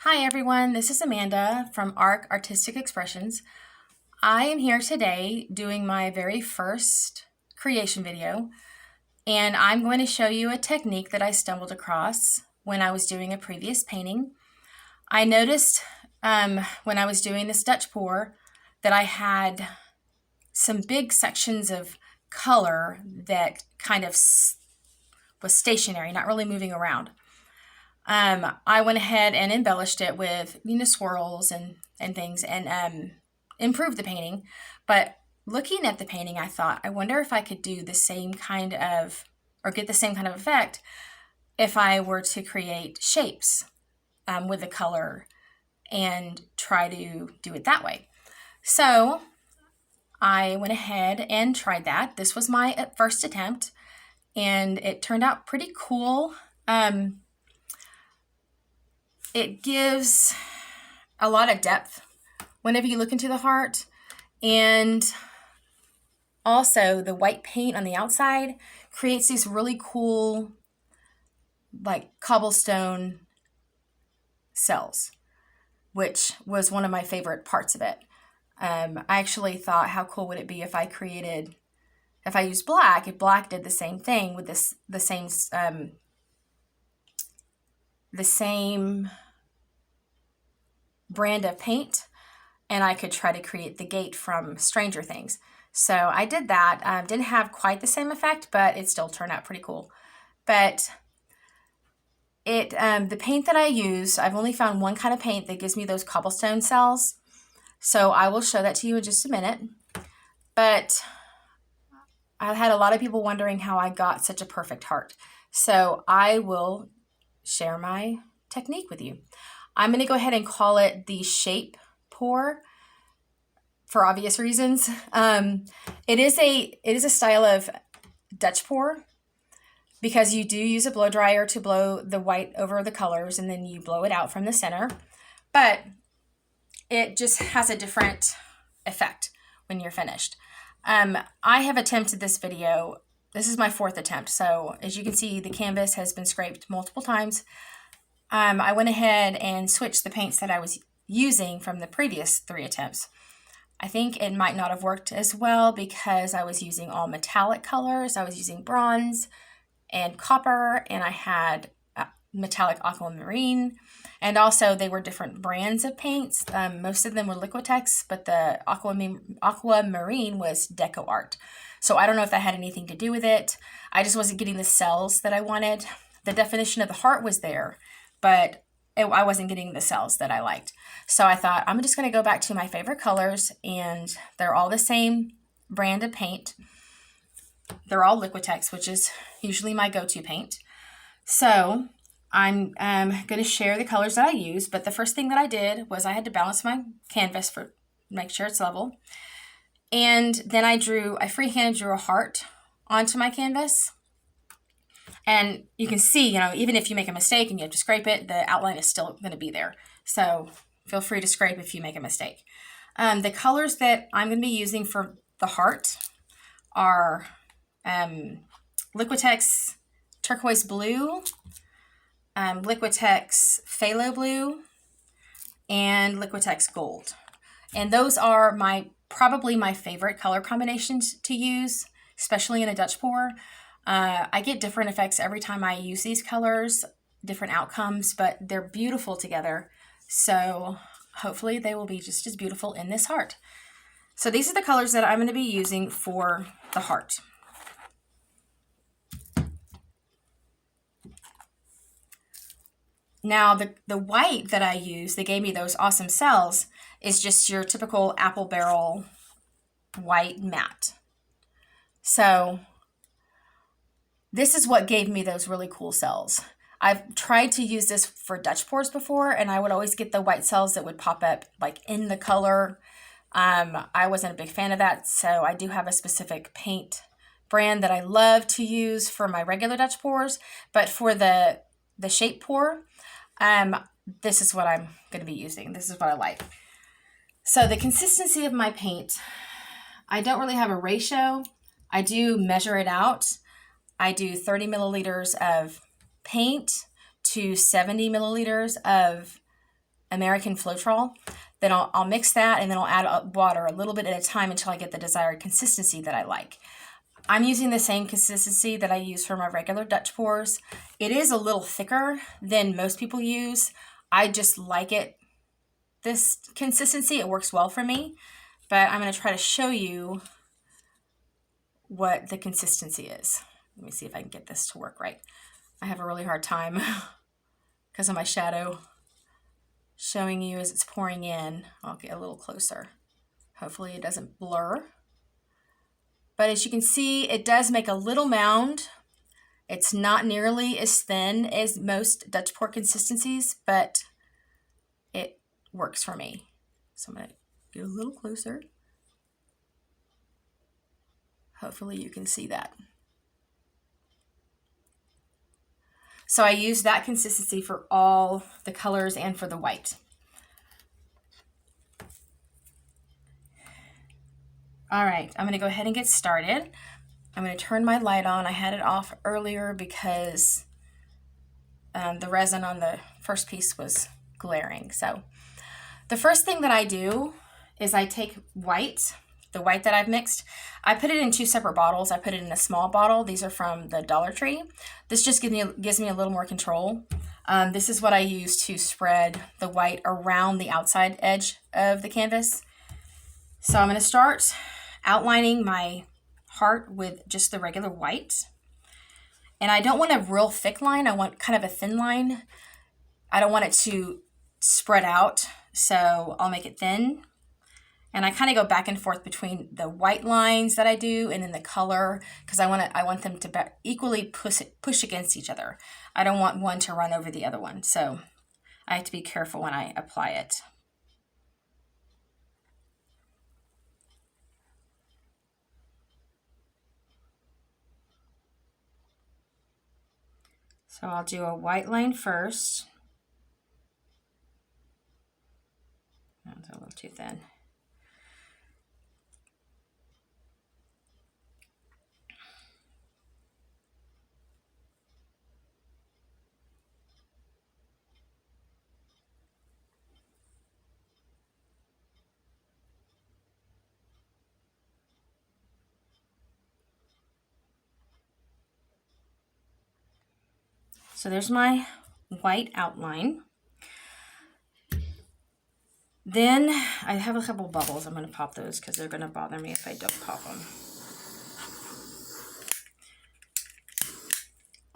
Hi everyone, this is Amanda from ARC Artistic Expressions. I am here today doing my very first creation video, and I'm going to show you a technique that I stumbled across when I was doing a previous painting. I noticed when I was doing this Dutch pour that I had some big sections of color that kind of was stationary, not really moving around. I went ahead and embellished it with swirls and things and improved the painting. But looking at the painting, I thought, I wonder if I could do the same kind of, or get the same kind of effect if I were to create shapes with the color and try to do it that way. So I went ahead and tried that. This was my first attempt, and it turned out pretty cool. It gives a lot of depth whenever you look into the heart, and also the white paint on the outside creates these really cool like cobblestone cells, which was one of my favorite parts of it. I actually thought, how cool would it be if I used black, if black did the same thing with the same brand of paint, and I could try to create the gate from Stranger Things. So I did that. Didn't have quite the same effect, but it still turned out pretty cool. But the paint that I use, I've only found one kind of paint that gives me those cobblestone cells. So I will show that to you in just a minute. But I've had a lot of people wondering how I got such a perfect heart. So I will share my technique with you. I'm going to go ahead and call it the shape pour for obvious reasons. It is a style of Dutch pour because you do use a blow dryer to blow the white over the colors, and then you blow it out from the center. But it just has a different effect when you're finished. I have attempted this video. This is my fourth attempt. So as you can see, the canvas has been scraped multiple times. I went ahead and switched the paints that I was using from the previous 3 attempts. I think it might not have worked as well because I was using all metallic colors. I was using bronze and copper, and I had metallic aquamarine, and also they were different brands of paints. Most of them were Liquitex, but the aquamarine was Deco Art. So I don't know if that had anything to do with it. I just wasn't getting the cells that I wanted. The definition of the heart was there, but I wasn't getting the cells that I liked. So I thought, I'm just going to go back to my favorite colors, and they're all the same brand of paint. They're all Liquitex, which is usually my go-to paint. So I'm going to share the colors that I use, but the first thing that I did was I had to balance my canvas for make sure it's level. And then I freehand drew a heart onto my canvas. And you can see, even if you make a mistake and you have to scrape it, the outline is still going to be there. So feel free to scrape if you make a mistake. The colors that I'm going to be using for the heart are Liquitex Turquoise Blue, Liquitex Phthalo Blue, and Liquitex Gold. And those are probably my favorite color combinations to use, especially in a Dutch pour. I get different effects every time I use these colors, different outcomes, but they're beautiful together. So hopefully they will be just as beautiful in this heart. So these are the colors that I'm going to be using for the heart. Now the white that I use, that gave me those awesome cells, is just your typical apple barrel white matte. So this is what gave me those really cool cells. I've tried to use this for Dutch pours before, and I would always get the white cells that would pop up like in the color. I wasn't a big fan of that, so I do have a specific paint brand that I love to use for my regular Dutch pours, but for the shape pour, this is what I'm going to be using. This is what I like. So the consistency of my paint, I don't really have a ratio. I do measure it out. I do 30 milliliters of paint to 70 milliliters of American Floetrol. Then I'll mix that, and then I'll add water a little bit at a time until I get the desired consistency that I like. I'm using the same consistency that I use for my regular Dutch pours. It is a little thicker than most people use. I just like it this consistency. It works well for me, but I'm going to try to show you what the consistency is. Let me see if I can get this to work right. I have a really hard time because of my shadow showing you as it's pouring in. I'll get a little closer. Hopefully it doesn't blur. But as you can see, it does make a little mound. It's not nearly as thin as most Dutch pour consistencies, but it works for me. So I'm going to get a little closer. Hopefully you can see that. So I use that consistency for all the colors and for the white. All right, I'm going to go ahead and get started. I'm going to turn my light on. I had it off earlier because the resin on the first piece was glaring. So the first thing that I do is I take white, the white that I've mixed. I put it in 2 separate bottles. I put it in a small bottle. These are from the Dollar Tree. This just gives me a little more control. This is what I use to spread the white around the outside edge of the canvas. So I'm going to start outlining my heart with just the regular white. And I don't want a real thick line. I want kind of a thin line. I don't want it to spread out, so I'll make it thin. And I kind of go back and forth between the white lines that I do and then the color, because I want them to equally push against each other. I don't want one to run over the other one, so I have to be careful when I apply it. So I'll do a white line first. That's a little too thin. So there's my white outline. Then I have a couple bubbles. I'm going to pop those because they're going to bother me if I don't pop them.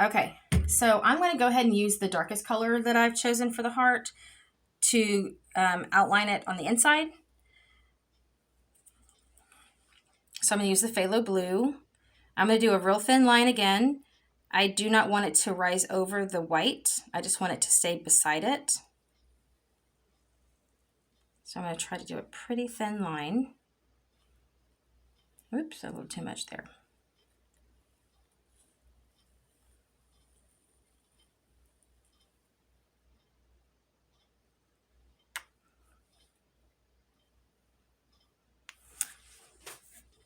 Okay, so I'm going to go ahead and use the darkest color that I've chosen for the heart to outline it on the inside. So I'm going to use the Phthalo Blue. I'm going to do a real thin line again. I do not want it to rise over the white. I just want it to stay beside it. So I'm going to try to do a pretty thin line. Oops, a little too much there.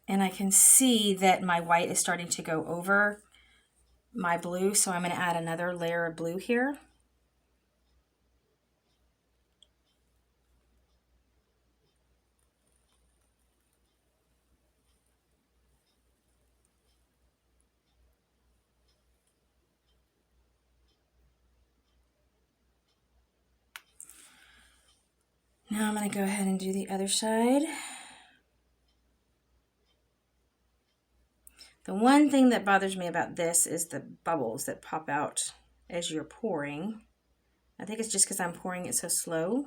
And I can see that my white is starting to go over my blue, so I'm going to add another layer of blue here. Now I'm going to go ahead and do the other side. The one thing that bothers me about this is the bubbles that pop out as you're pouring. I think it's just because I'm pouring it so slow.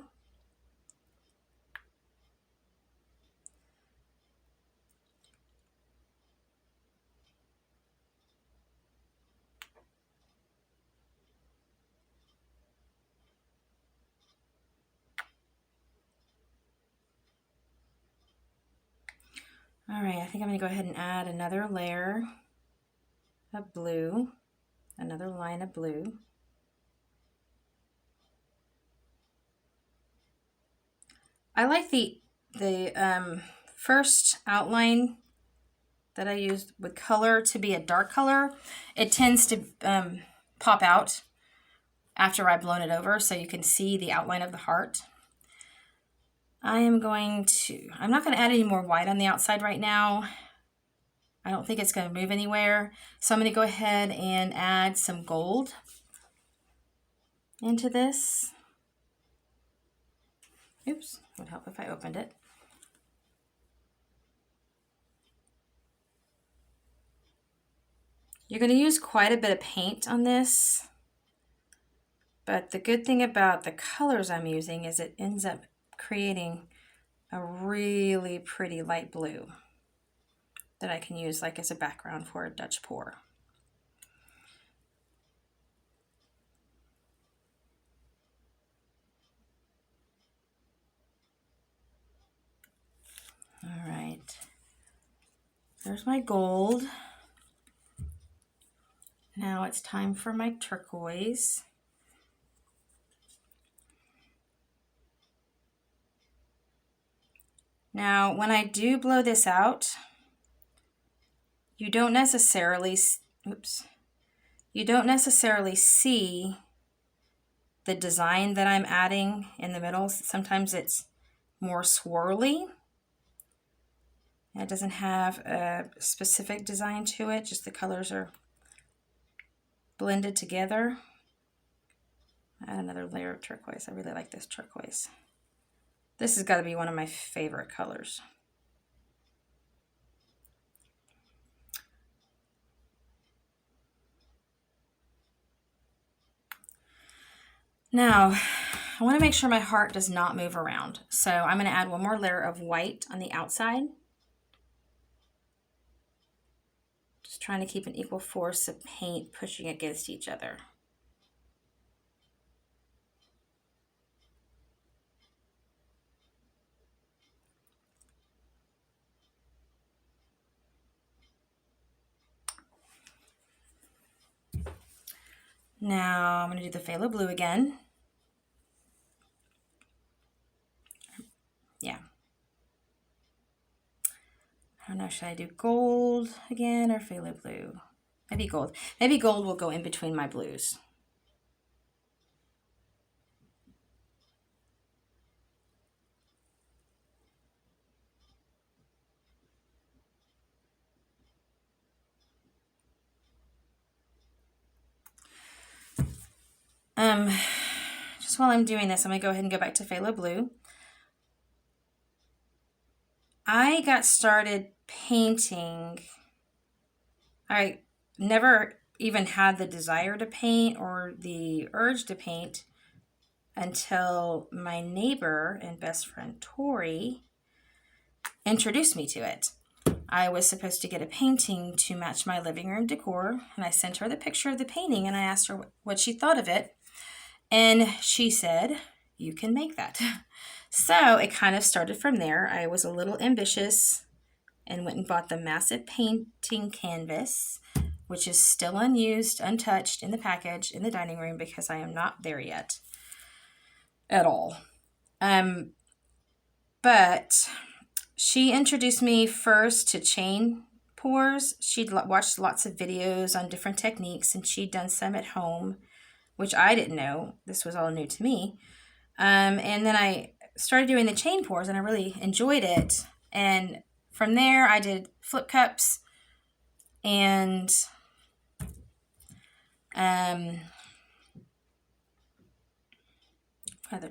All right, I think I'm going to go ahead and add another layer of blue, another line of blue. I like the first outline that I used with color to be a dark color. It tends to pop out after I've blown it over, so you can see the outline of the heart. I'm not going to add any more white on the outside right now. I don't think it's going to move anywhere. So I'm going to go ahead and add some gold into this. Oops, it would help if I opened it. You're going to use quite a bit of paint on this, but the good thing about the colors I'm using is it ends up creating a really pretty light blue that I can use like as a background for a Dutch pour. All right, there's my gold. Now it's time for my turquoise. Now, when I do blow this out, you don't necessarily see the design that I'm adding in the middle. Sometimes it's more swirly. It doesn't have a specific design to it, just the colors are blended together. Add another layer of turquoise. I really like this turquoise. This has got to be one of my favorite colors. Now, I want to make sure my heart does not move around. So I'm going to add one more layer of white on the outside. Just trying to keep an equal force of paint pushing against each other. Now I'm going to do the phthalo blue again. Yeah. I don't know, should I do gold again or phthalo blue? Maybe gold. Maybe gold will go in between my blues. Just while I'm doing this, I'm going to go ahead and go back to phthalo blue. I got started painting. I never even had the desire to paint or the urge to paint until my neighbor and best friend Tori introduced me to it. I was supposed to get a painting to match my living room decor, and I sent her the picture of the painting and I asked her what she thought of it. And she said, "You can make that." So it kind of started from there. I was a little ambitious and went and bought the massive painting canvas, which is still unused, untouched in the package in the dining room because I am not there yet at all. But she introduced me first to chain pours. She'd watched lots of videos on different techniques and she'd done some at home, which I didn't know. This was all new to me. And then I started doing the chain pours and I really enjoyed it. And from there I did flip cups and other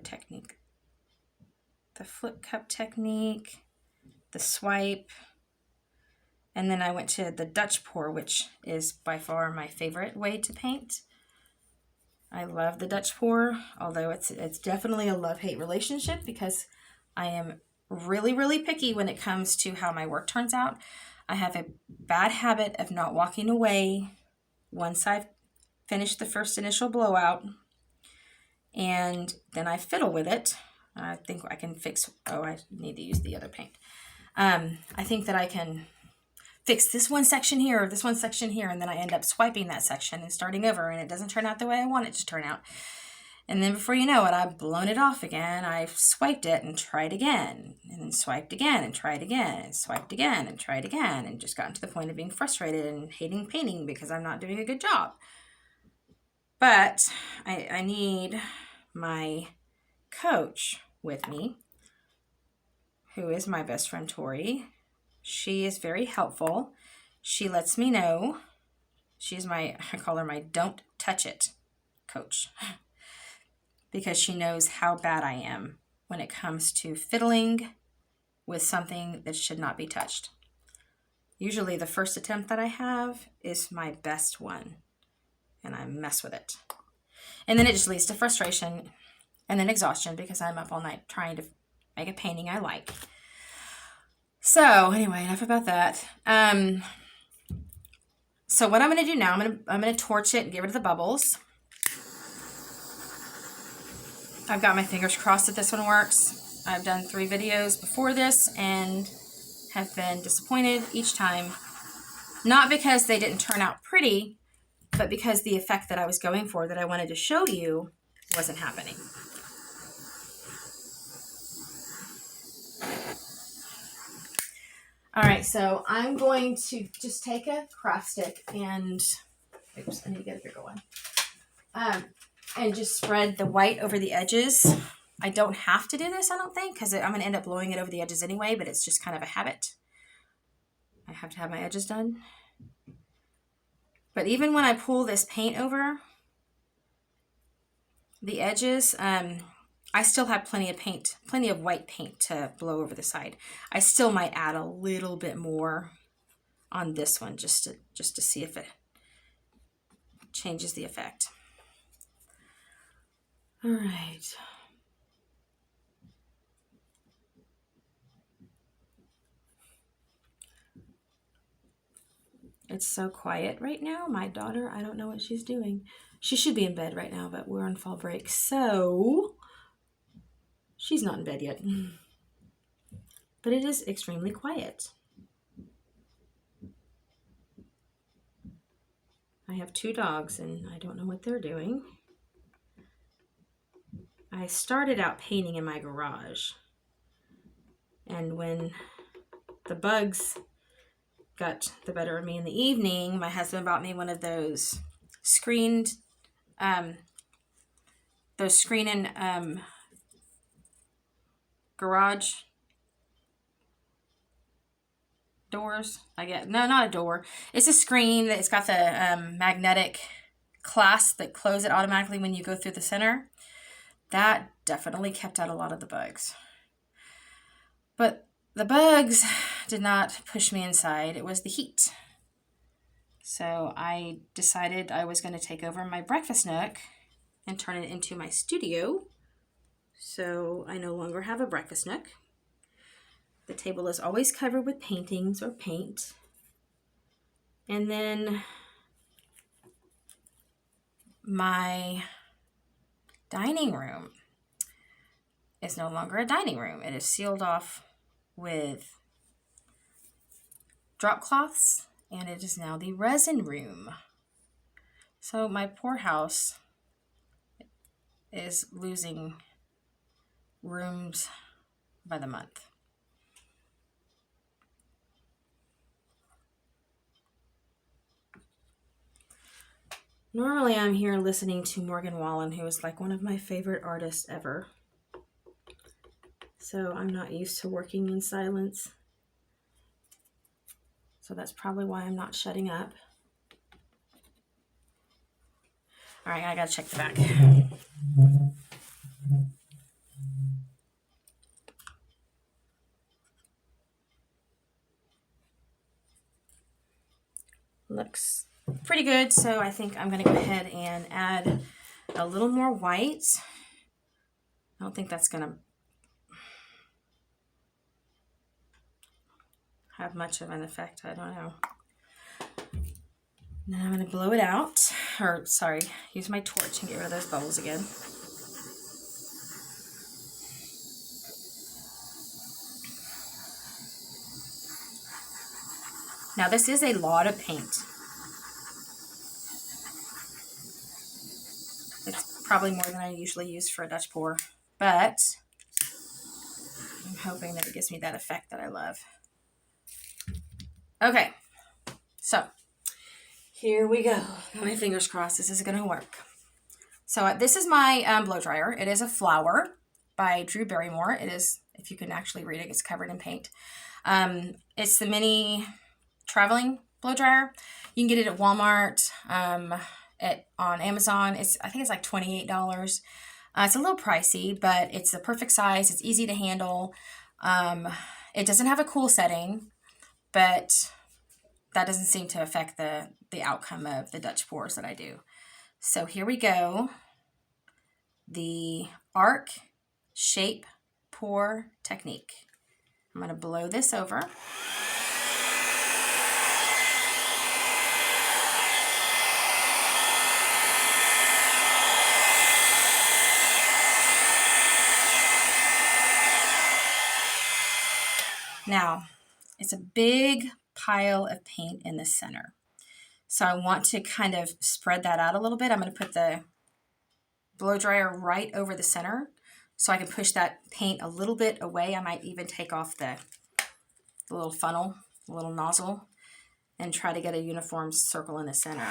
technique. The flip cup technique, the swipe, and then I went to the Dutch pour, which is by far my favorite way to paint. I love the Dutch pour, although it's definitely a love-hate relationship because I am really, really picky when it comes to how my work turns out. I have a bad habit of not walking away once I've finished the first initial blowout, and then I fiddle with it. I think I can fix, I need to use the other paint. I think that I can fix this one section here or this one section here, and then I end up swiping that section and starting over, and it doesn't turn out the way I want it to turn out. And then before you know it, I've blown it off again. I've swiped it and tried again, and then swiped again and tried again, and swiped again and tried again, and just gotten to the point of being frustrated and hating painting because I'm not doing a good job. But I need my coach with me who is my best friend Tori. She is very helpful. She lets me know. She's I call her my don't touch it coach, because she knows how bad I am when it comes to fiddling with something that should not be touched. Usually the first attempt that I have is my best one, and I mess with it. And then it just leads to frustration and then exhaustion because I'm up all night trying to make a painting I like. So anyway, enough about that. So what I'm going to do now, I'm going to torch it and get rid of the bubbles. I've got my fingers crossed that this one works. I've done 3 videos before this and have been disappointed each time. Not because they didn't turn out pretty, but because the effect that I was going for, that I wanted to show you, wasn't happening. All right, so I'm going to just take a craft stick and, oops, I need to get a bigger one, and just spread the white over the edges. I don't have to do this, I don't think, because I'm going to end up blowing it over the edges anyway, but it's just kind of a habit. I have to have my edges done. But even when I pull this paint over the edges, I still have plenty of white paint to blow over the side. I still might add a little bit more on this one just to see if it changes the effect. All right. It's so quiet right now. My daughter, I don't know what she's doing. She should be in bed right now, but we're on fall break, so she's not in bed yet. But it is extremely quiet. I have 2 dogs, and I don't know what they're doing. I started out painting in my garage, and when the bugs got the better of me in the evening, my husband bought me one of those screened, garage doors. No, not a door. It's a screen that it's got the magnetic clasp that close it automatically when you go through the center. That definitely kept out a lot of the bugs. But the bugs did not push me inside. It was the heat. So I decided I was going to take over my breakfast nook and turn it into my studio. So I no longer have a breakfast nook. The table is always covered with paintings or paint. And then my dining room is no longer a dining room. It is sealed off with drop cloths, and it is now the resin room. So my poor house is losing rooms by the month. Normally I'm here listening to Morgan Wallen, who is like one of my favorite artists ever. So I'm not used to working in silence. So that's probably why I'm not shutting up. All right, I gotta check the back. Looks pretty good, so I think I'm gonna go ahead and add a little more white. I don't think that's gonna have much of an effect, I don't know. Now I'm gonna blow it out, or sorry, use my torch and get rid of those bubbles again. Now this is a lot of paint. It's probably more than I usually use for a Dutch pour, but I'm hoping that it gives me that effect that I love. Okay, so here we go. Got my fingers crossed this is gonna work. So this is my blow dryer. It is a Flower by Drew Barrymore. It is if you can actually read it, it's covered in paint. It's the mini traveling blow dryer. You can get it at Walmart, on Amazon. I think it's like $28. It's a little pricey, but it's the perfect size. It's easy to handle. It doesn't have a cool setting, but that doesn't seem to affect the outcome of the Dutch pours that I do. So here we go. The arc shape pour technique. I'm going to blow this over. Now, it's a big pile of paint in the center. So I want to kind of spread that out a little bit. I'm going to put the blow dryer right over the center so I can push that paint a little bit away. I might even take off the little funnel, the little nozzle, and try to get a uniform circle in the center.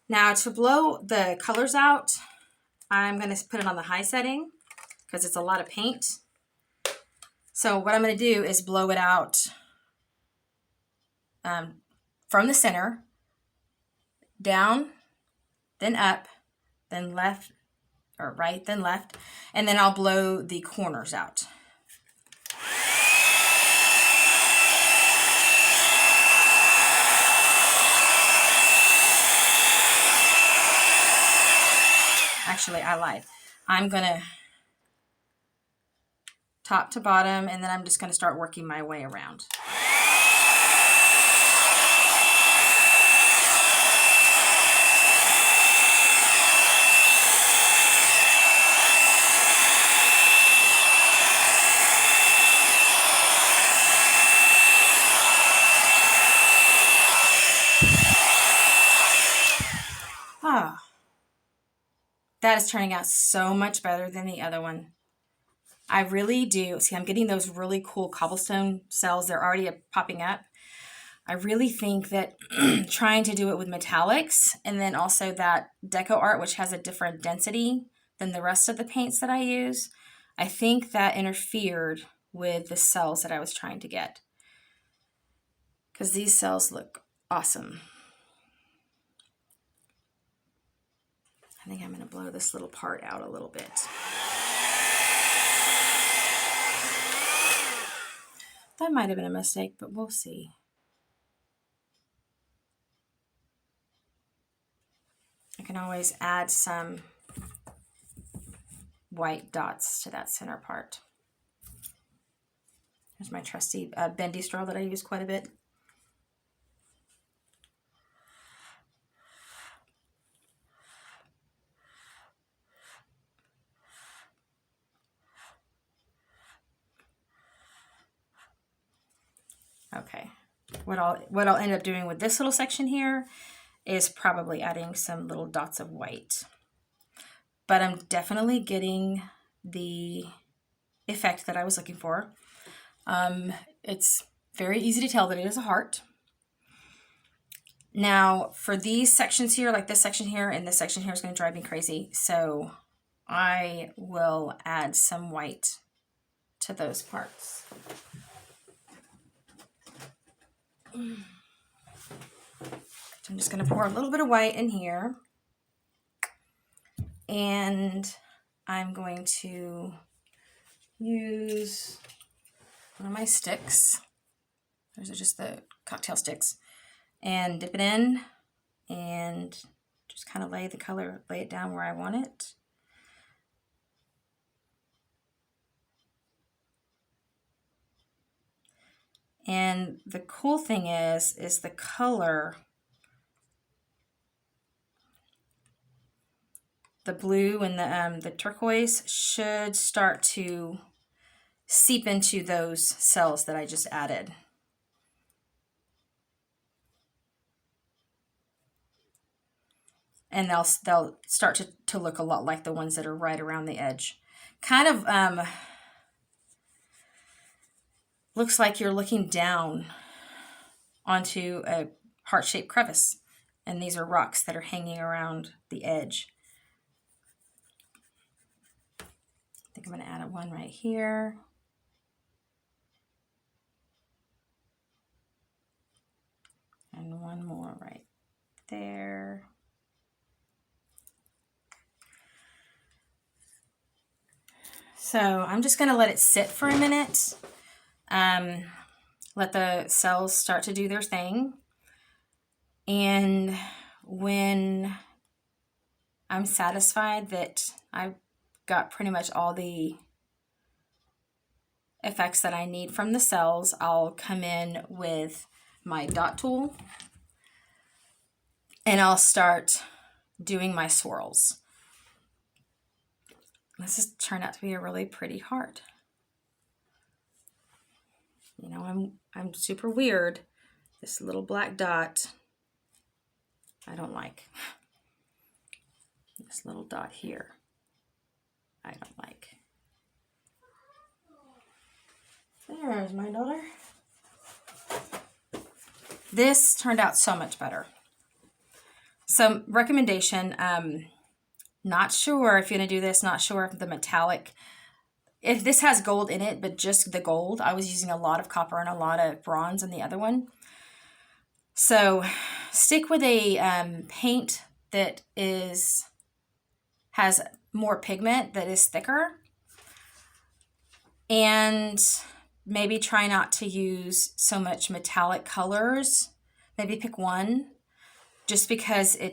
Now to blow the colors out, I'm going to put it on the high setting because it's a lot of paint. So what I'm going to do is blow it out from the center, down, then up, then left, or right, then left, and then I'll blow the corners out. Actually, I lied. I'm going to top to bottom, and then I'm just going to start working my way around. Ah, that is turning out so much better than the other one. I really do. See, I'm getting those really cool cobblestone cells. They're already popping up. I really think that trying to do it with metallics and then also that Deco Art, which has a different density than the rest of the paints that I use, I think that interfered with the cells that I was trying to get. Because these cells look awesome. I think I'm going to blow this little part out a little bit. That might have been a mistake, but we'll see. I can always add some white dots to that center part. Here's my trusty bendy straw that I use quite a bit. Okay, what I'll end up doing with this little section here is probably adding some little dots of white. But I'm definitely getting the effect that I was looking for. It's very easy to tell that it is a heart. Now, for these sections here, like this section here and this section here is going to drive me crazy. So I will add some white to those parts. I'm just going to pour a little bit of white in here. And I'm going to use one of my sticks. Those are just the cocktail sticks. And dip it in and just kind of lay it down where I want it. And the cool thing is the color, the blue and the turquoise should start to seep into those cells that I just added. And they'll start to look a lot like the ones that are right around the edge. Kind of looks like you're looking down onto a heart-shaped crevice. And these are rocks that are hanging around the edge. think I'm going to add one right here. And one more right there. So I'm just going to let it sit for a minute. Let the cells start to do their thing. And when I'm satisfied that I've got pretty much all the effects that I need from the cells, I'll come in with my dot tool and I'll start doing my swirls. This has turned out to be a really pretty heart. You know, I'm super weird. This little black dot, I don't like. This little dot here, I don't like. There's my daughter. This turned out so much better. So recommendation, not sure if you're going to do this, not sure if the metallic, if this has gold in it, but just the gold. I was using a lot of copper and a lot of bronze in the other one. So stick with a paint that has more pigment, that is thicker. And maybe try not to use so much metallic colors. Maybe pick one, just because they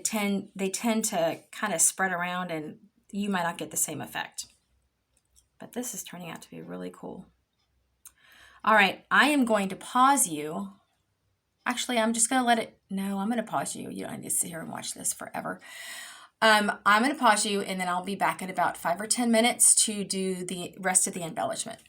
tend to kind of spread around and you might not get the same effect. But this is turning out to be really cool. All right, I am going to pause you. Actually, I'm just going to let it, no, I'm going to pause you. You don't need to sit here and watch this forever. I'm going to pause you and then I'll be back in about 5 or 10 minutes to do the rest of the embellishment.